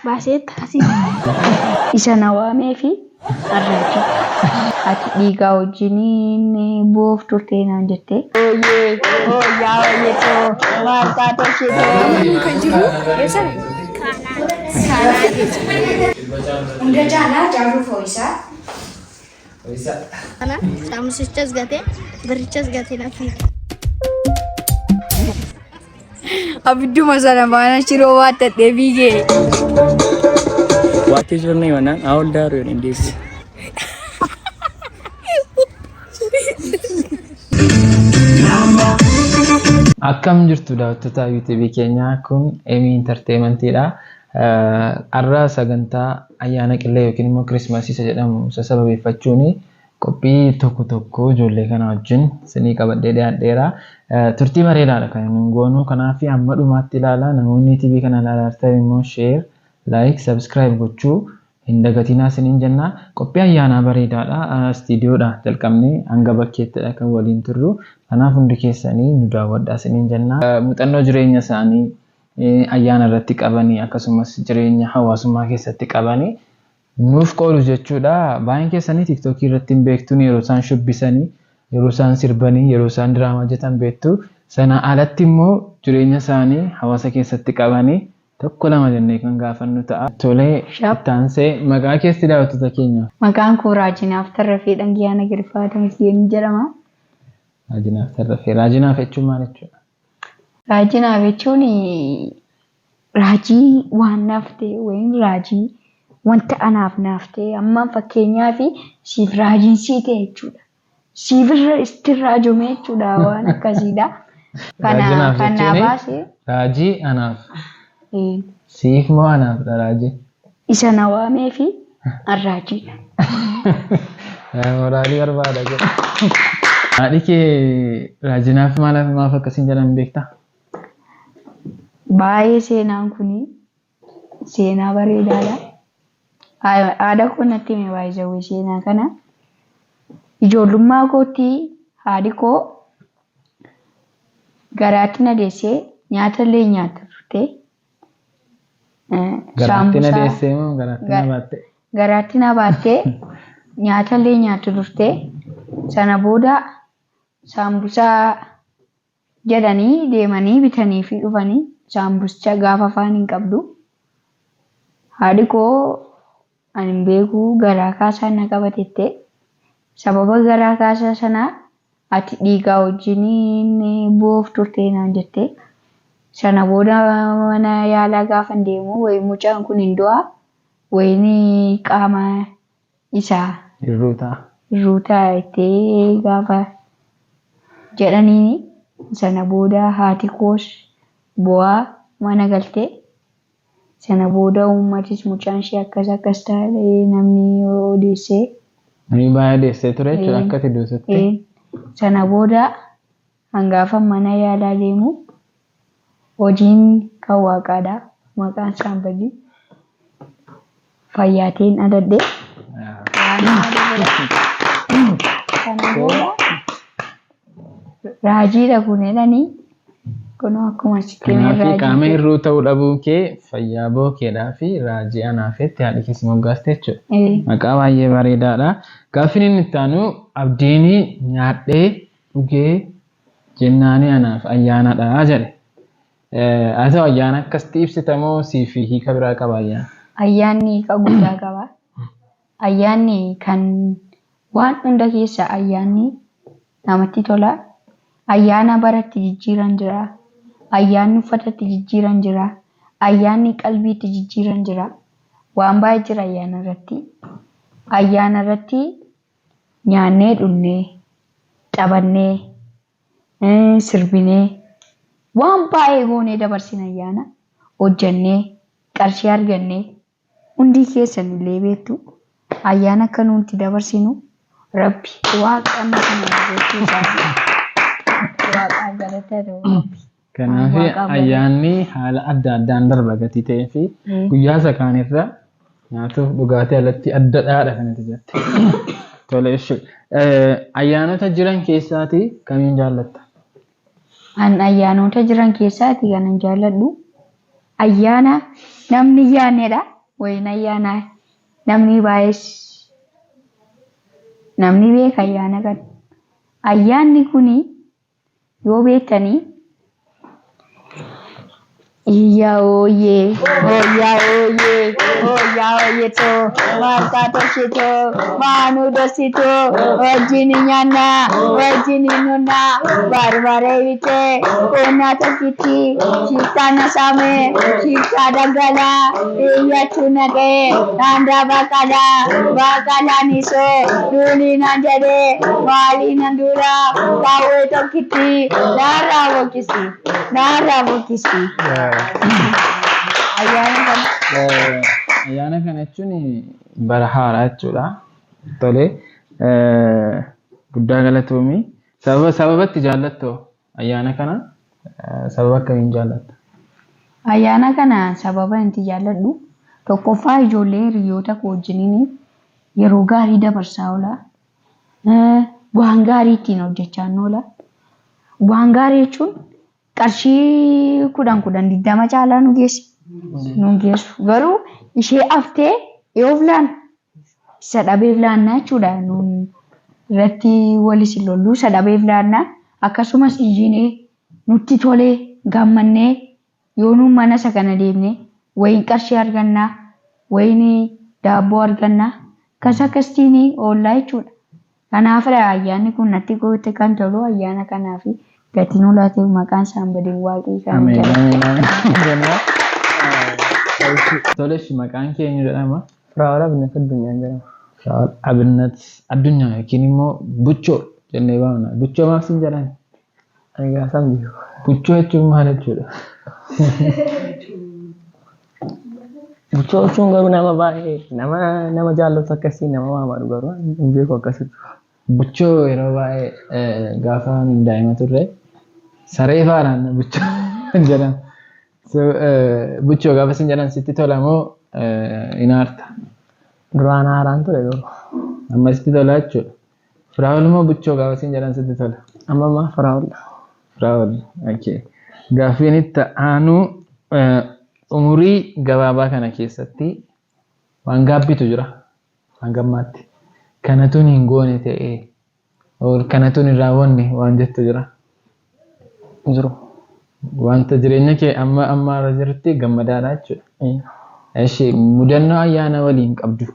baasee taasise. Isa nawaamee fi arraachi. Ati dhiigaa wajjiniin bu'uuf turtee naan jettee. Oh yaa wayyetoo maal taatee ishee kan jiru eessa? Kaanaa jechuudha. Hunda caalaa jaaruu foo'isaa. Ana saamusichas gatee birichas gatee nafi. Abidduma sana baana shiroo waattadhee fiigee. What is your name, Anna? How old are you in this? Akkam jirtu daawwattoota YouTube keenyaa kun Emi Entertainmentidha. Arraa sagantaa ayyaana qillee yookiin immoo Christmas isa jedhamu sababeeffachuun qophii tokko ijoollee kana wajjin isinii qabadhee dhiyaadheera. Turtii bareedaadha kan nuun goonu. Kanaaf hamma dhumaatti ilaalaa. Namoonni TV kana ilaalaa jirtan immoo share, like, subscribe gochuu hin dagatinaa isiniin jenna. Qophii ayyaanaa bareedaadha. Istiidiyoodha jalqabnee hanga bakkeettidha kan waliin turru. Kanaaf hundi keessanii nu daawwadhaa isiniin jenna. Muuxannoo jireenya isaanii ayyaana irratti qabanii akkasumas jireenya hawaasummaa keessatti qabanii nuuf qoodu jechuudha. Baay'een keessanii TikTok irratti hin beektuun yeroo isaan shubbisanii, yeroo isaan sirbanii, yeroo isaan diraamaa hojjetan beektu. Sana alatti immoo jireenya isaanii hawaasa keessatti qabanii tokko lama jennee kan gaafannu ta'a. Tolee, taansee maqaa keessi daawwattoota keenya. Maqaan koo Raajinaaf Tarrafee Dhangiyyaana Girfaa Tamsiyeen jedhama. Raajinaaf Tarrafee. Raajinaaf jechuun maal jechuudha? Raajinaaf jechuun raajii waan naaf ta'e wayim raajii wanta anaaf naaf ta'e amma fakkeenyaaf siif raajiin sii ta'e jechuudha. Siif itti raajome jechuudha waan akkasiidha. Kana baasee. Raajii anaaf. Siif moo anaaf raajii? Isa nawaamee fi arraajiidha. Moraalii barbaada jedha. Haadhi kee Raajinaaf maaf akkasiin jedhan beektaa? Baay'ee seenaan kuni seenaa bareedaadha. Haadha koo natti hime baay'ee seenaa kana. Ijoollummaa kootti haadhi koo garaatti na deessee nyaata illee nyaata turte. Garaatti na deessee moo garaatti na baatte? Garaatti na baattee nyaata illee nyaatu turte. Sana booda saambusaa jedhanii deemanii bitanii fi dhufanii saambusicha gaafa afaan hin qabdu. Haadhi koo ani hin beeku garaa kaasaa na qabatettee sababa garaa kaasaa sanaa ati dhiigaa wajjiniin bu'uuf turtee naan jettee. Sana booda mana yaalaa gaafa deemu wayi mucaan kun hin du'a wayini qaama isaa irruutaa ittee gaafa jedhanii sana booda haati koos bu'aa mana galtee. Sana booda uummatis mucaan ishee akkas taa'ee namni odeessee. Namni baay'ee odeessee ture jechuudha akka itti duusutti. Sana booda hangaafa mana yaalaa deemu hojiin kan waaqaadha. Maqaan isaan badii fayyaateen adadde. Sana booda raajiidha kun jedhanii kunoo akkuma sitti raajii. Qaama hir'uu ta'uu dhabuu kee fayyaa bookeedhaa fi raajii anaafetti haadhi keessi moggaaste jechuudha. Maqaa baay'ee bareedaadha. Gaaffiin inni itti aanu abdiin nyaadhee dhugee jennaanii anaaf ayyaanadha jedhe. Haa ta'u ayyaana akkasitti ibsitamoo siif hiika biraa qaba ayyaana? Ayyaanni hiika guddaa qaba. Ayyaanni kan waan hunda keessa ayyaanni namatti tola. Ayyaana baratti jijjiiran jira. Ayyaanni uffatatti jijjiiran jira. Ayyaanni qalbiitti jijjiiran jira. Waan baay'ee jira ayyaana irratti. Ayyaana irratti nyaannee dhugnee, taphannee, sirbinee waan baay'ee goonee dabarsina ayyaana hojjannee qarshii argannee hundi keessan illee beektu ayyaana akka nuti dabarsinu Rabbi waaqa amma kana gochuu isaati. Waaqaan galata ta'u. Kanaaf ayyaanni haala adda addaan darba gatii ta'ee fi guyyaa isa kaanirra nyaatuuf dhugaatii alatti adda dhaadha kanatti jette. Tole ayyaanota jiran keessaati kamiin jaallatta? An ayyaanota jiran keessaati kanan jaalladhu ayyaana namni yaanedha wayin ayyaana namni baay'is namni beeka ayyaana kan ayyaanni kuni yoo beektanii iya oye to mata to shito manu dosito wajini nyana wajini nuna barbare vite kona takiti shitana same shita dagala iya chunage nanda bakala niso duni nanjade wali nandura kawe takiti nara wokisi ayyaana kana jechuun bara haaraa jechuudha. Tole guddaa galatoomii sababatti jaallattoo ayyaana kana sababa akkamiin jaallatta? Ayyaana kana sababa inti jaalladhu tokkoffaa ijoollee hiriyoota koo wajjiniin yeroo gaarii dabarsaa oola. Waan gaarii ittiin hojjechaa oola. Waan gaarii jechuun qarshii 10 caalaa nu geessi. Nu geessu garuu ishee aftee yoo filan isa dhabee filanna jechuudha. Nuun irratti walis lollu isa dhabee filanna akkasumas iyyinee nutti tolee gammannee yoo nu mana isa kana deemne wayin qarshii arganna wayin daabboo arganna akkastiin oollaa jechuudha. Kanaaf ayyaanni kun natti goote kan tolu ayyaana kanaaf gatiin olaatee maqaan isaan badee waaqii kan jedhama. Toleshi maqaan keenya jedhama. Firaa'ol Abinat Addunyaa jedhama. Firaa'ol Abinat Addunyaa yookiin immoo Buchoo jennee waamna. Buchoo maaf siin jedhan? Egaa sabni Buchoo jechuun maal jechuudha? Buchoo jechuun garuu nama baay'ee nama jaallatu akkasii nama waamadu garuu hin beeku akkasitti. Buchoo yeroo baay'ee gaafa daa'ima turre saree faaraan buchoo jedhama. Buchoo gaafa siin jedhan sitti tola moo hin aarta? Duraan haaraan ture garuu. Amma sitti tola jechuudha. Firaa'ol moo Buchoo gaafa siin jedhan sitti tola? Amma Firaa'ol. Firaa'ol. Okay. Gaaffiin itti aanu umurii gabaabaa kana keessatti waan gaabbitu jira. Waan gammaatti. Kanatuun hin goone ta'ee kanatuun hin raawwanne waan jettu jira. Jiru. Wanta jireenya kee amma irra jirti gammadaadha jechuudha. Ishee mudannoo ayyaana waliin qabdu.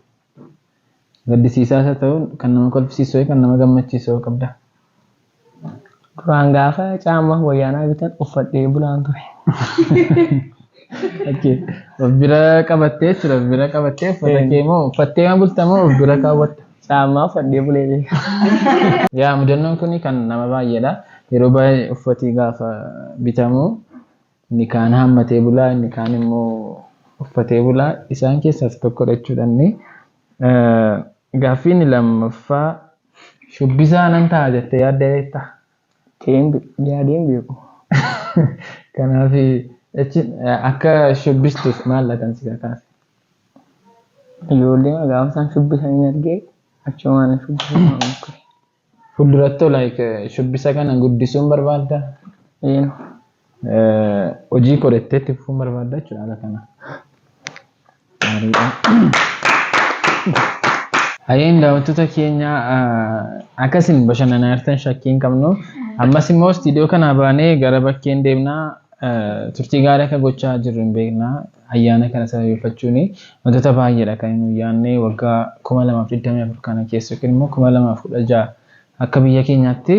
Gaddisiisaas haa ta'u kan nama kolfisiisuu kan nama gammachiisuu qabda. Duraan gaafa caammaa wayyaanaa bitan uffadhee bulaan ture. Okay. Of bira qabattee jechuudha. Of bira qabattee uffata kee moo uffattee maa bulta moo of bira kaawwatta? Caammaa uffadhee bulee. Yaa mudannoon kun kan nama baay'eedha. Yeroo baay'ee uffatii gaafa bitamu inni kaan hammatee bulaa inni kaan immoo uffatee bulaa isaan keessaas tokkodha jechuudha. Gaaffiin lammaffaa shubbisaa nan ta'a jettee yaaddee beektaa? Yaadeen beeku. Kanaaf akka shubbistuuf maal laatan si kakaase? Ijoollee gaafa isaan shubbisanii argee achumaan shubbisanii. Fuulduratti shubbisa kana guddisuun barbaadda? Hojii godhattee itti fufuun barbaadda jechuudha haala kana. Hayyeen daawwattoota keenya akkasiin bashannanaa jirtan shakkii hin qabnu. Ammas immoo istiidiyoo kanaa baanee gara bakkeen deemnaa turtii gaarii akka gochaa jirru hin beeknaa. Ayyaana kana sababeeffachuun wantoota baay'eedha kan nuyi yaadnee waggaa 2024 kana keessa yookiin immoo 2016 akka biyya keenyaatti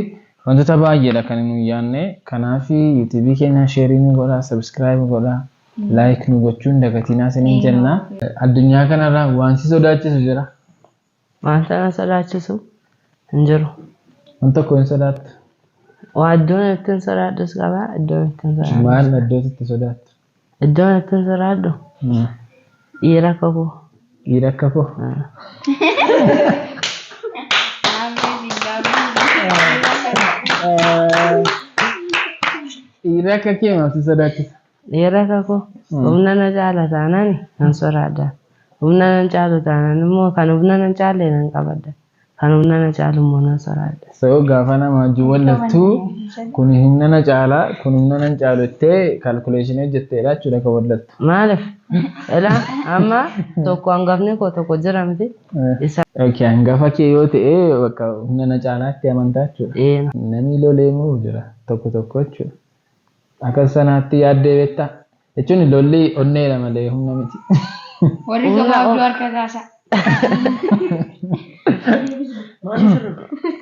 wantoota baay'eedha kan nuyi yaadne. Kanaaf YouTube keenya sheerii nu godhaa, subscribe godhaa, like nu gochuun dagatinaa isiniin jenna. Addunyaa kanarraa waan si sodaachisu jira? Wanta na sodaachisu hin jiru. Wanta tokko hin sodaattu? Iddoon ittiin sodaadhus qabaa, iddoon ittiin sodaadhu. Maal iddoon itti sodaattu? Iddoon ittiin sodaadhu? Dhiira kafoo. Dhiira kafoo? Dhiira akka kee maaf si sodaachisa? Dhiira kafoo. Humna na caala taanaan nan sodaadha. Humna nan caalu taanaan immoo kan humna nan caalle nan qabadha. Kanumna na caalummoona soraadha. So gaafa nama wallattuu kun humna na caalaa kun humna na caaluttee calculation hojjetteedha jechuudha kan wallattu. Maaliif? Ilaa amma tokko hangafni koo tokko jiramti. Okay, hangafa kee yoo ta'e bakka humna na caalaatti amantaa jechuudha. Namni lolee moo jira tokko tokko jechuudha. Akka sanaatti yaaddee beektaa jechuun lolli onneedha malee humna miti. Warri gabaabduu harka kaasa.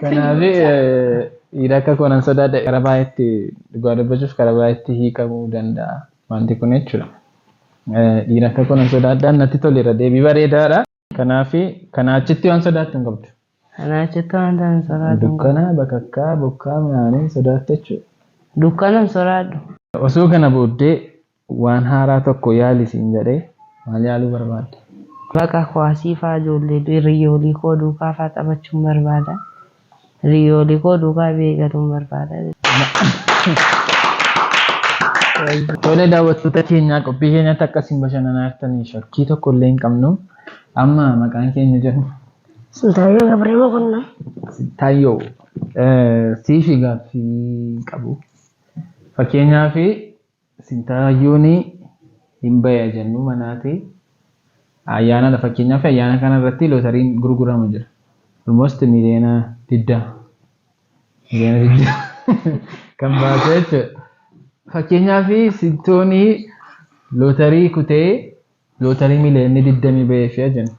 Kanaaf dhiira akka konan sodaadha karaa baay'eetti dhugaa dubbachuuf karaa baay'eetti hiikamuu danda'a wanti kun jechuudha. Dhiira akka konan sodaadhaan natti toleera deebii bareedaadha. Kanaaf kanaa achitti waan sodaattu hin qabdu. Kanaa achitti waan ta'an sodaadhu. Dukkana bakakkaa bokkaa midhaanii sodaatte jechuudha. Dukkanan sodaadhu. Osoo kana booddee waan haaraa tokko yaalisiin jedhee maal yaaluu barbaadda? Bakka kuwaasii fa'aa ijoollee hiriyoolii koo duukaa fa'aa taphachuun barbaada. Hiriyoolii koo duukaa beekaluun barbaada. Tole daawwattoota keenyaa qophii keenyatti akkasiin bashannanaa jirtanii shakkii tokko illee hin qabnu. Amma maqaan keenya jedhu. Sintaayyoo Gabree Mokonnon. Sintaayyoo siifi gaaffii qabu. Fakkeenyaaf Sintaayyoon hin baya jennu manaati. Ayyaana fakkeenyaaf ayyaana kana irratti lootariin gurguramu jira. Almost miliyoona 20. Miliyoona 20 kan baasee jechuudha. Fakkeenyaaf Sintooni lootarii kutee lootarii miliyoonni 20 baheefii jenna.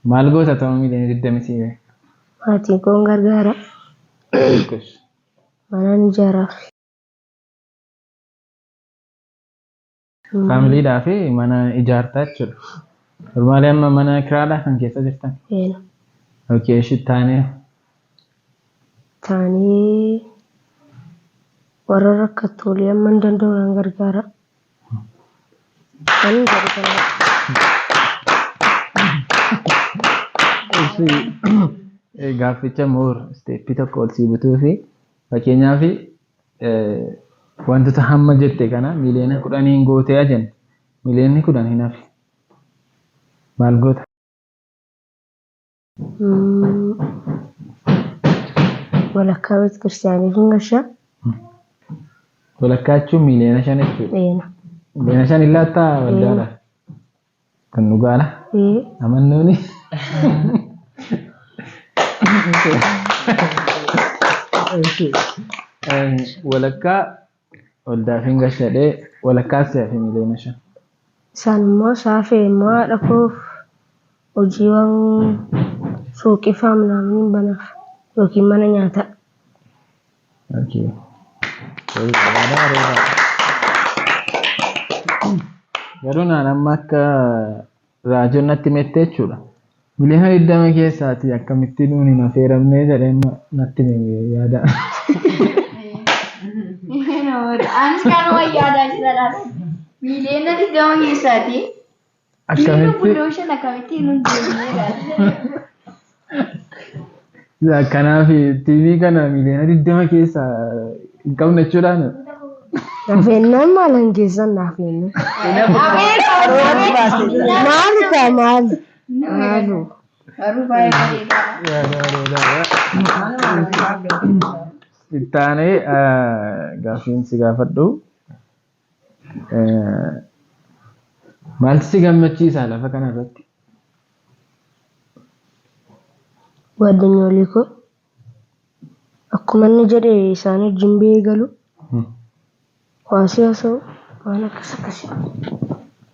Maal goota ta'u miliyoonni 20 si bahe? Maatii koon gargaara. Manaan ijaaraaf. Faamiliidhaa fi mana ijaartaa jechuudha. Normaalii amma mana kiraadhaa kan keessa jirtan? Okay, taanee? Taanee warra rakkattoolii amma hin danda'u gargaara. Kan gaafficha moor isteeppii tokko ol siibutuu fi fakkeenyaaf wantoota hamma jette kana miliyoona 10 gootee jenna. Miliyoonni 10 hin hafe. Maal goota? Walakkaa beet kiristaanii hin gashaa. Walakkaa jechuun miliyoona 5 jechuudha. Miliyoona 5 illaattaa waldaadha. Kan dhugaadha. Amannooni. Walakkaa waldaaf hin gashadhee walakkaa si'aafi miliyoona 5. Isaan immoo saafee immoo haadha koof hojiiwwan suuqii faamilaamin banaaf yookiin mana nyaataa. Garuu naan amma akka raajoon natti mette jechuudha. Miliyoona 20 keessaati akkamitti nuuni hin affeeramnee jedhee natti yaada. Anis kanuma yaadaa jira. Miliyoona 20 keessaati. Akkamitti nuun deemnee kanaaf TV kana miliyoona 20 keessa hin qabne jechuudhaan. Nafeenyaan maalan keessan nafeenyu. Maali ta'a maali? Maalu. Ittaanee gaaffiin si gaafadhu. Maaltu si gammachiisa lafa kanarratti? Waddanyoolii koo akkuma inni jedhe isaan wajjin beekalu waasii haasa'u waan akkas akkasii.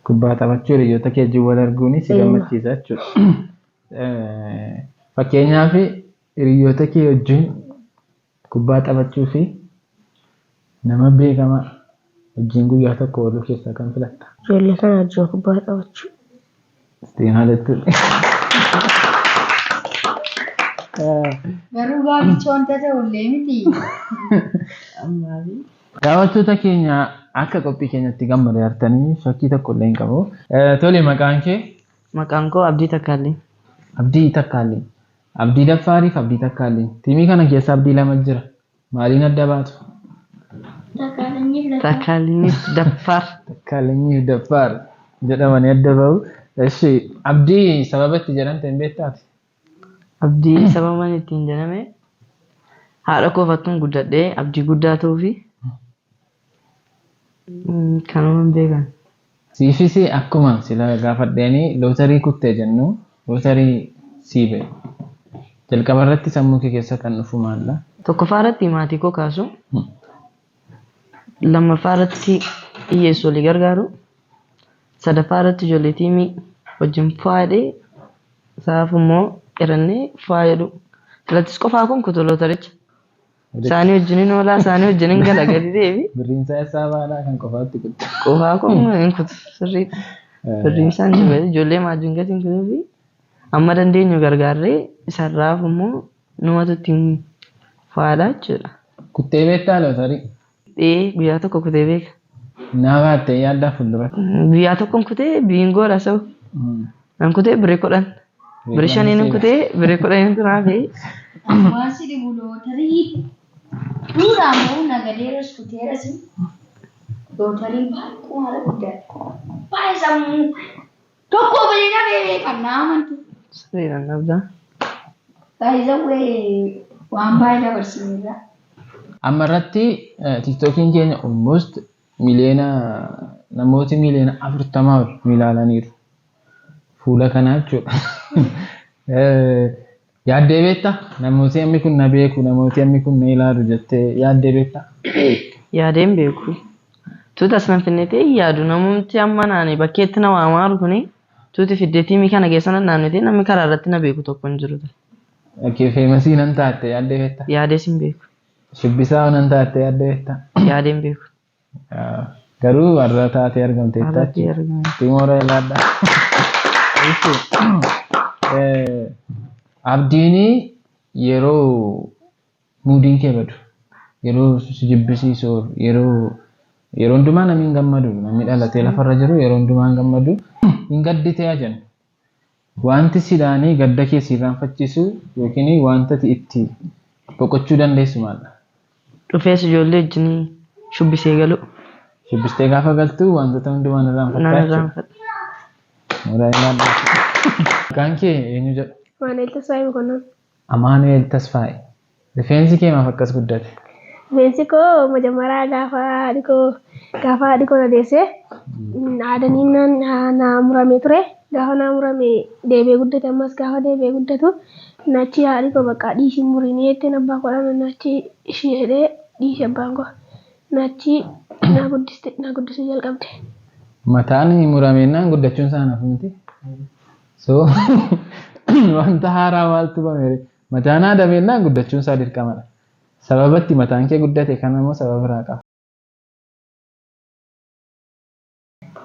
Kubbaa taphachuu hiriyoota kee wajjin wal arguun si gammachiisa jechuudha. Fakkeenyaaf hiriyoota kee wajjin kubbaa taphachuu fi nama beekamaa wajjin guyyaa tokko ooluu keessaa kan filatta? Ijoollee kana wajjin kubbaa taphachuu. Ittiin haalattu. Garuu gaaficha wanta ta'ullee miti. Daawwattoota keenya akka qophii keenyatti gammadee artanii shakkii tokko illee hin qabu. Tole maqaan kee? Maqaan koo Abdii Takkaallee. Abdii Takkaallee. Abdii Daffaariif Abdii Takkaallee. Tiimii kana keessa Abdii lama jira. Maaliin adda baatu? Takkaalleeniif Daffaar. Takkaalleeniif Daffaar jedhamanii adda bahu. Abdii sababa itti jedhamte hin beektaati? Abdii sababan ittiin jedhame haadha koofattuun guddadhee abdii guddaa ta'uu fi kanumaan beekan. Siifis akkuma sila gaafadheeni lootarii kuttee jennu lootarii siibe. Jalqaba irratti sammuu kee keessa kan dhufu maalla? Tokkoffaa irratti maatii koo kaasu. Lammaffaa irratti hiyyeessa olii gargaaru. Sadaffaa irratti ijoollee tiimii wajjin faayadhee saaf immoo irannee faayadhu. Filattis qofaa kun kutu lootaricha. Isaanii wajjiniin oolaa isaanii wajjiniin galagalii deebi. Birriinsaa isaa baadhaa kan qofaatti kutte. Qofaa kun hin kutu sirriidha. Birriinsaan jibee ijoollee maatiin gatiin kutuu fi amma dandeenyu gargaarree isarraaf immoo numatu ittiin faayadhaa jechuudha. Kuttee beektaa lootarii? Guyyaa tokko kutee beeka. Naa baattee yaaddaa fuuldura. Guyyaa tokko kutee biingoodha sa'u. Nan kutee birrii 10. Birrii 5 kutee birrii 10 raafee. Hawaasi dhibu lootarii duudhaan moo nagadeeras kuteeras lootarii baay'ee maala guddaadha. Baay'ee sammuu tokko bilisa beekan naa amantu. Sirriidhaan dhabdaa. Baay'ee waan baay'ee dabarsineerra. Amma irratti tiktookiin keenya almost miliyoona namooti miliyoona 40 ol ilaalaniiru. Fuula kanaa jechuudha. Yaaddee beektaa? Namooti ammi kun na beeku, namooti ammi kun na ilaalu jettee yaaddee beektaa? Yaadeen beeku. Tuuta as nan finnetee yaadu namumti amma naani bakkeetti na waamaaru kuni tuuti fiddeetii kana keessa naannetee namni karaa irratti na beeku tokko hin jiru. Feemasii nan taatte yaaddee beektaa? Yaadees hin beeku. Shibbisaa nan taatte yaaddee beektaa? Yaadeen beeku. Garuu warra taatee argamte jettaachi. Timoora ilaadhaa. Abdiin yeroo muudiin kee badu, yeroo si jibbisiisu, yeroo hundumaa namni hin gammadu, namni dhalatee lafarra jiru yeroo hundumaa hin gammadu, hin gadditee jennu. Wanti sidaanii gadda kee si irraanfachiisu yookiin wanta itti boqochuu dandeessu maalla? Dhufees ijoollee wajjin shubbisee galu. Shubbistee gaafa galtu wantoota hundumaa irraanfatta. Maqaan kee eenyu jedhu? Maanuel Tasfaayee Mokonnon. Amaanuel Tasfaayee. Rifeensi kee maaf akkas guddate? Rifeensi koo majaamaraa gaafa haadhi koo na deessee aadaniin na muramee ture. Gaafa na muramee deebi'ee guddate ammas gaafa deebi'ee guddatu nachi haadhi koo bakka dhiishii murinee jettee abbaa koo nachi ishee hidhee dhiishee abbaan koo nachi na guddisuu jalqabde. Mataan murameenaan guddachuun isaa naaf miti. So wanta haaraa maaltu bamere mataan haadameenaan guddachuun isaa dirqamadha. Sababatti mataan kee guddate kana immoo sababa biraa qaba.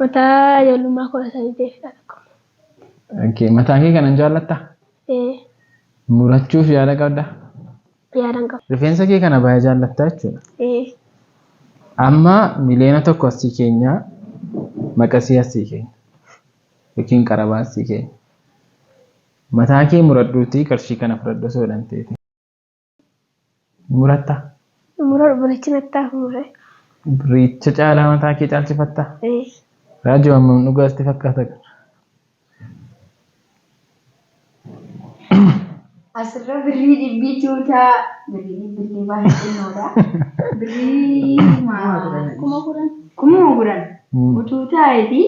Mataa ijoollummaa koo sanii ta'eefidha tokko. Mataan kee kanan jaallattaa? Murachuuf yaada qabdaa? Yaadan qaba. Rifeensa kee kana baay'ee jaallattaa jechuudha. Amma miliyoona tokko asii keenyaa maqasii asii keenya yookiin qarabaa asii keenya. Mataa kee muradhuutii qarshii kana fudhadhu osoo danteeti. Murattaa? Muradhu birichi nattaaf mure. Biricha caalaa mataa kee caalchifattaa? Raajii waamamni dhugaasti fakkaata. Asirra birrii dhibbii tuutaa birrii baay'ee xinnoodha. Birrii kuma guran utuu taa'eeti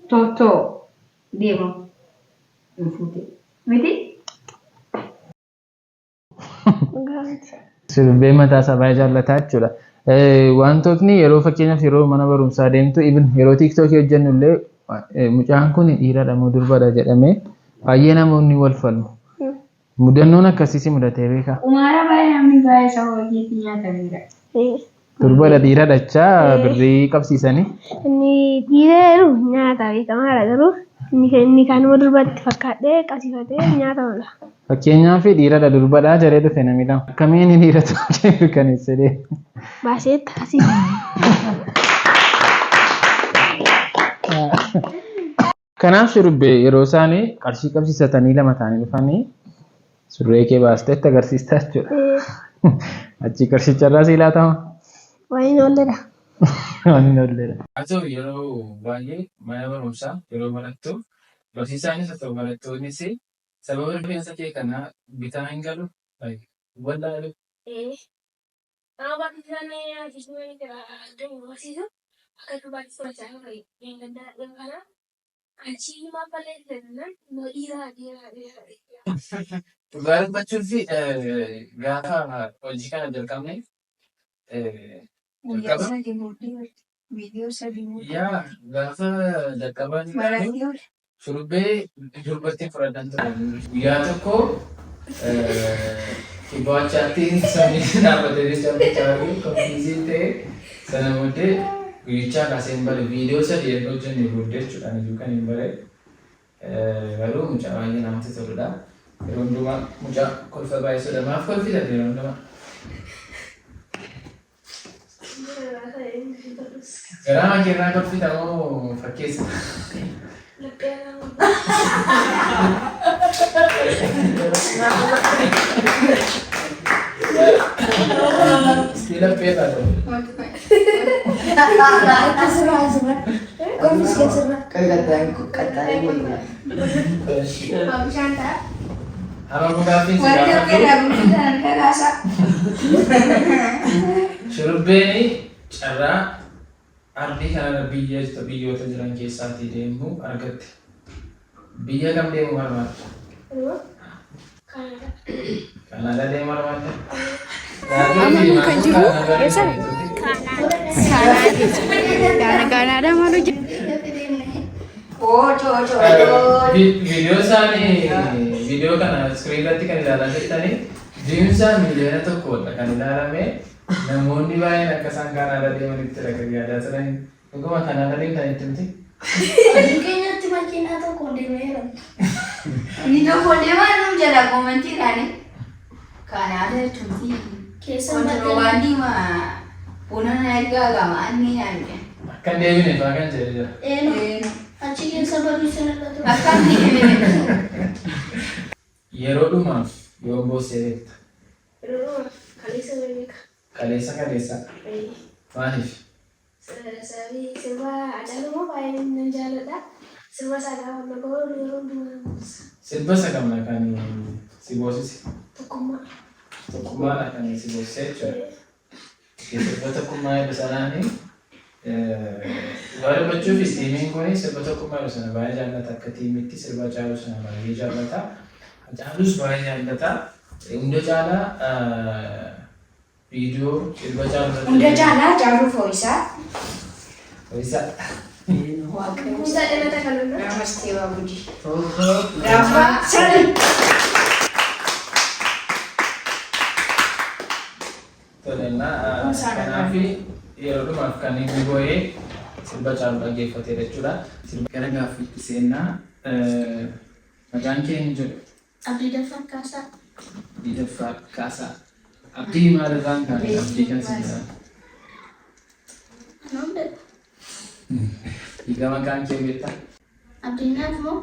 tottoo deemamu. Miti? Sirbee mataa isaa baay'ee jaallataa jechuudha. Wantootni yeroo fakkeenyaaf yeroo mana barumsaa deemtu yeroo tiiktookii hojjennu illee mucaan kun dhiiradha moo durbadha jedhamee baay'ee namoonni wal falmu. Mudannoon akkasiis mudatee beekaa? Umaara baay'ee namni baay'ee isa hojiitti nyaatameera. Durbadha dhiiradhachaa birrii qabsiisanii? Inni dhiireeru nyaata beekamaadha garuu inni kanuma durbatti fakkaadhee qabsiifatee nyaata oola. Fakkeenyaaf dhiiradha durbadhaa jaree dhufe namni lama. Akkamiin dhiira tokko mirkaneessee deema? Baaseetta asii. Kanaaf sirbee yeroo isaanii qarshii qabsiisatanii lama ta'anii dhufanii surree kee baastetti agarsiistaa jechuudha. Achi qarshicharraa sii laatama? Waan hin oolledha. Waan hin oolledha. Haa ta'u yeroo baay'ee mana barumsaa yeroo barattu barsiisaanis haa ta'u barattoonnis Sababa rifeensa kee kana bitaa hin galu wallaalu. Nama baay'isanii ajjeesumanii jira deemu barsiisu akka dubaatti fudhachaa fa'i gandaa kana achi maal balleessan dhiiraa. Dhugaa dubbachuuf gaafa hojii kana jalqabne gaafa jalqaban shurubbee durbatti fudhatan ture. Guyyaa tokko Kibachatiin samii dhaabbatee jecha bichaanii konfiizii ta'e sana booddee guyyichaa kaaseen bare viidiyoo sadii erga hojjennee booddee jechuudhaan iyyuu kan hin bare garuu mucaa baay'ee namatti toludha. Yeroo hundumaa mucaa kolfa baay'ee sodaamaaf kolfita yeroo hundumaa. Garaa makeerraa kolfita moo fakkeessa? Stila peta dong. Shurubbee ni carraa ardii kanarra biyyoota jiran keessaatii deemu argatte. Biyya kam deemu barbaadda? Kanada deemu barbaadda? Amma kan jiru eessa? Kanada malu jiru. Video kana screen irratti kan ilaalaa jirtanii deemsa miliyoona tokkodha kan ilaalame namoonni baay'een akka isaan Kanada deemanitti rakkoo yaadaa turan. Dhuguma Kanada deemtan itti miti? Keenyatti makiinaa tokko deemeera. Inni tokko deemaa nu jala koomentiidhaani. Kanada jechuun keessa kontiroobaandii buna ergaa gama anni nyaanne. Akka deebine fa'aa kan jedhe jira. Achi keessa barreessan irratti. Akka deebine. Yeroo dhumaaf yoo boosee beekta. Yeroo kaleessa beeka. Kaleessa. Maaliif? Sababii sirba aadaa moo baay'ee nan jaalladha. Sirba saadaa wanta goonu yeroo hundumaa. Sirba sagamna kan si boosise. Tokkummaa. Tokkummaadha kan si boosise jechuudha. Sirba tokkummaa eebba sanaanii waa dubbachuuf tiimiin kun sirba tokkummaa eebba sana baay'ee jaallata. Akka tiimitti sirba caaluu sana baay'ee jaallata. Caalus baay'ee jaallata. Hunda caalaa video sirba caaluu. Hunda caalaa jaalluu foo'isaa. Foo'isaa. Kuusaa dheerata kanuma. Namaste Babuji. Gaafa sadi. Kanaaf yeroo dhumaaf kan inni bo'ee sirba caaluu dhaggeeffatee jechuudha. Sirba gara gaaffiitti seennaa maqaan kee hin jedhu. Abdii Daffar Kaasaa. Abdii Daffar Kaasaa. Abdii maalirraan kan abdii kan si jedhan? Namni Hiika maqaan kee beektaa? abdiin naaf moo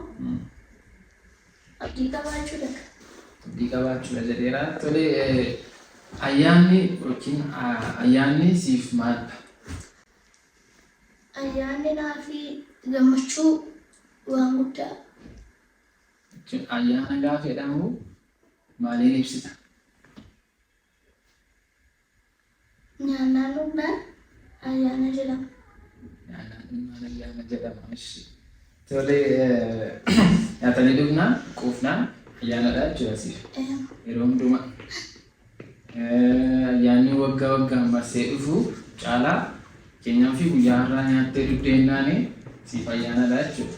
abdii qabaachuudha. Abdii qabaachuudha jedheera. Tole ayyaanni yookiin ayyaanni siif maalidha? Ayyaanni naafi gammachuu waan guddaa. Ayyaana gaafa jedhamu maaliin ibsita? Nyaannaan dhugnaan ayyaana jedhama. Ayyaana jedhama. Tole nyaatanii dhugnaan quufnaan ayyaanadha jechuudha siif. Yeroo hundumaa ayyaanni waggaa waggaan marsee dhufu caalaa keenyaa fi guyyaa har'aa nyaattee dhugdeennaani siif ayyaanadha jechuudha.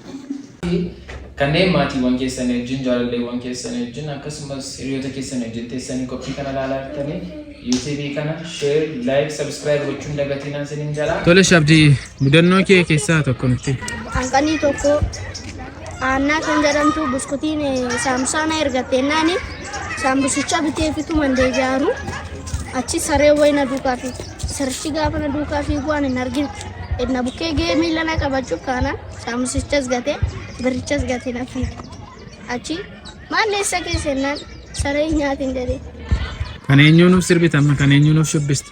Kanneen maatiiwwan keessan wajjin jaalalleewwan keessan wajjin akkasumas hiriyoota keessan wajjin teessanii qophii kana ilaalaa jirtanii YouTube kana share, like, subscribe gochuun dagatinaan isiniin jala. Tole Shabdii, mudannoo kee keessaa tokko nutti. Hanqanii tokko Aanaa kan jedhamtu buskutiin saamsaana ergateennaani saambusicha bitee fitu mandee jaaru achi saree wayna duukaa fi sirchi gaafa na duukaa fi waan hin argin edna bukkee gee miila na qabachuuf kaana saambusichas gatee birichas gatee na fi achi maalleessa keessennaan saree nyaatiin jedhee. Kan eenyuun of sirbitama kan eenyuun of shubbista.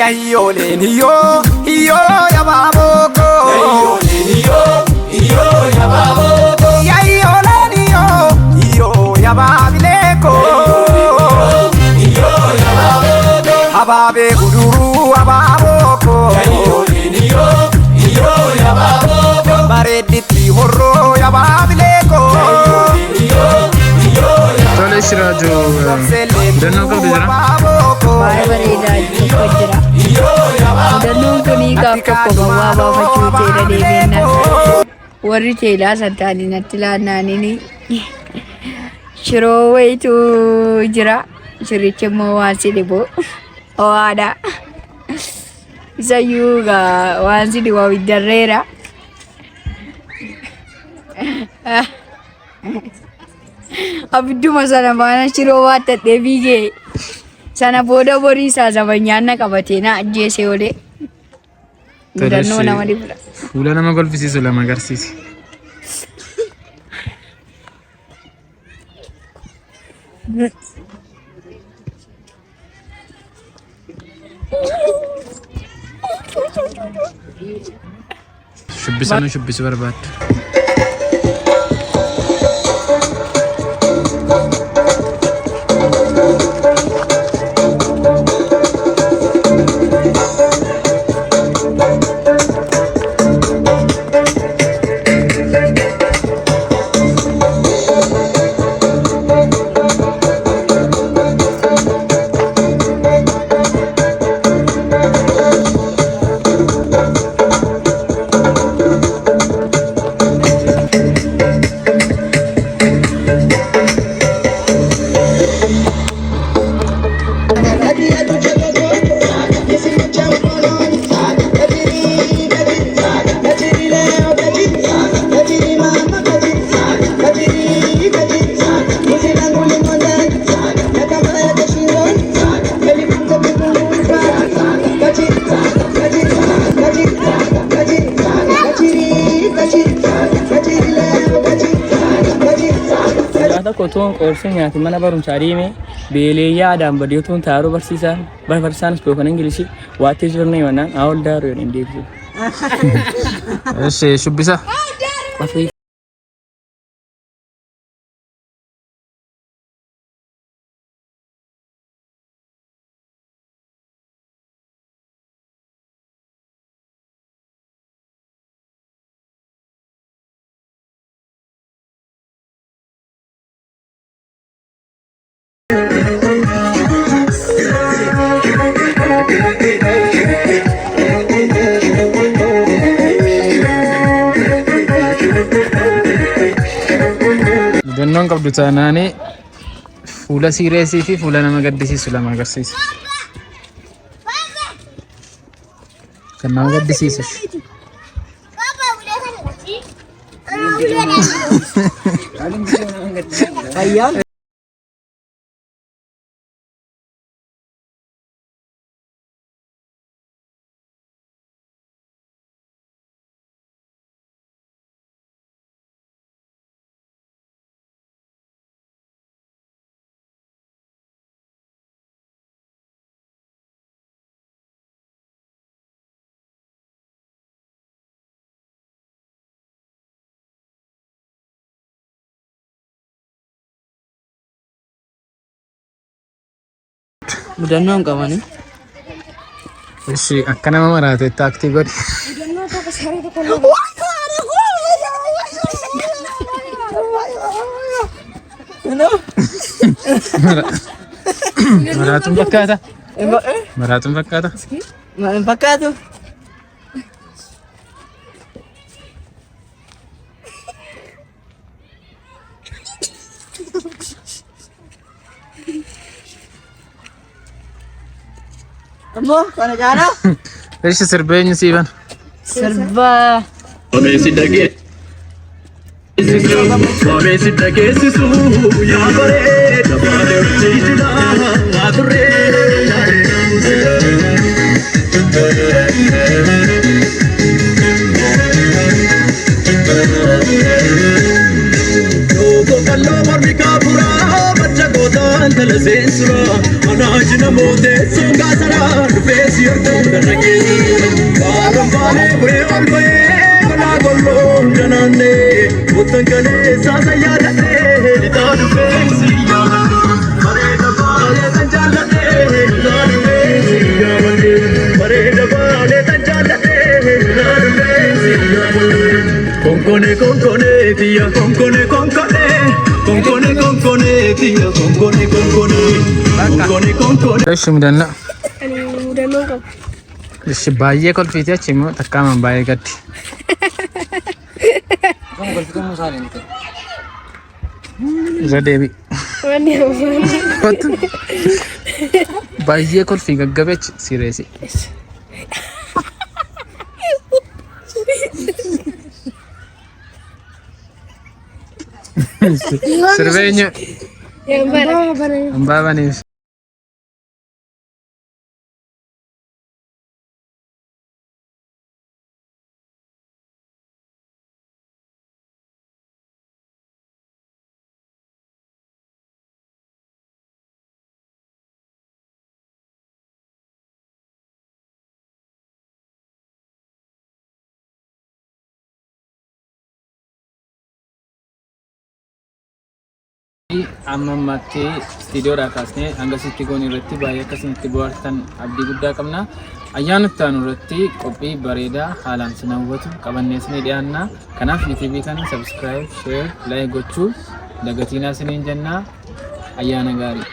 Yayyoleen hiyyoo yabaaboo Yayyoleen hiyyoo yabaabilee Abaabee guduruu abaaboo Bareedditti horroo yabaabilee Tole Siraajoo dannoo qabdu jira. Baay'ee bareedaa tokko jira. Dannoon kunii gaaf tokko gawwaa baafachuu teela deebiinna. Warri teelaa santaanii natti laannaanii shiroo wayitu jira. Shirichi immoo waan si dhibu ho'aadha. Isayyuu waan si dhibu abiddarreera. Abidduma sana baana shiroo waan ta'ee fiigee sana booda borii isaa zabanyaanna qabatee na ajjeese olee. Mudannoo nama dhibudha. Fuula nama golfisiisu lama agarsiisi. Shubbisa nu shubbisu barbaaddu. Kotoon qorsee nyaati mana barumsaa deemee beelee yaadaan badeetuun taaroo barsiisaan ispookon ingilishii waatee jirna himannaan awol daaruu yoo hin deebisu. Eessi shubbisa. Dannoon qabdu taanaanii fuula siireesii fi fuula nama gaddisiisu lama agarsiisa. Kan nama gaddisiisu. Mudannoon qabani. Eessi akka nama maraate taaktii godhi. Maraatuun fakkaata. Maraatuun fakkaata. Fakkaatu. Ammo kana jaana. Eessi sirbeenyi siiban. Sirba. Omesi dageessisu yaa bareeda bareechi jira waa turre. Najna mote songa sarar besi orda rage karam bale we olwe kala gollo janane utan kale sasa yadate dadu besi yamane mare dabale tanjalate dadu besi yamane mare dabale tanjalate dadu besi yamane konkone konkone dia konkone konkone konkone konkone dia konkone konkone konkone konkone Eesh mudanna. Ani mudannoo qabu. Eesh baay'ee kolfiiti achi immoo takkaamaan baay'ee gaddi. Irra deebi. Wanni hamaan. Kottu. Baay'ee kolfii gaggabe achi sireesi. Sirbeenyo. Yang bara. Hambaa baniif. Amma ammatti istiidiyoodhaa kaasnee hanga sitti goon irratti baay'ee akkasumatti bohaartan abdii guddaa qabna. Ayyaana itti aanu irratti qophii bareedaa haalaan sin hawwatu qabannee isinii dhiyaanna. Kanaaf YouTube kana subscribe, share, like gochuu dagatinaa isiniin jenna. Ayyaana gaarii.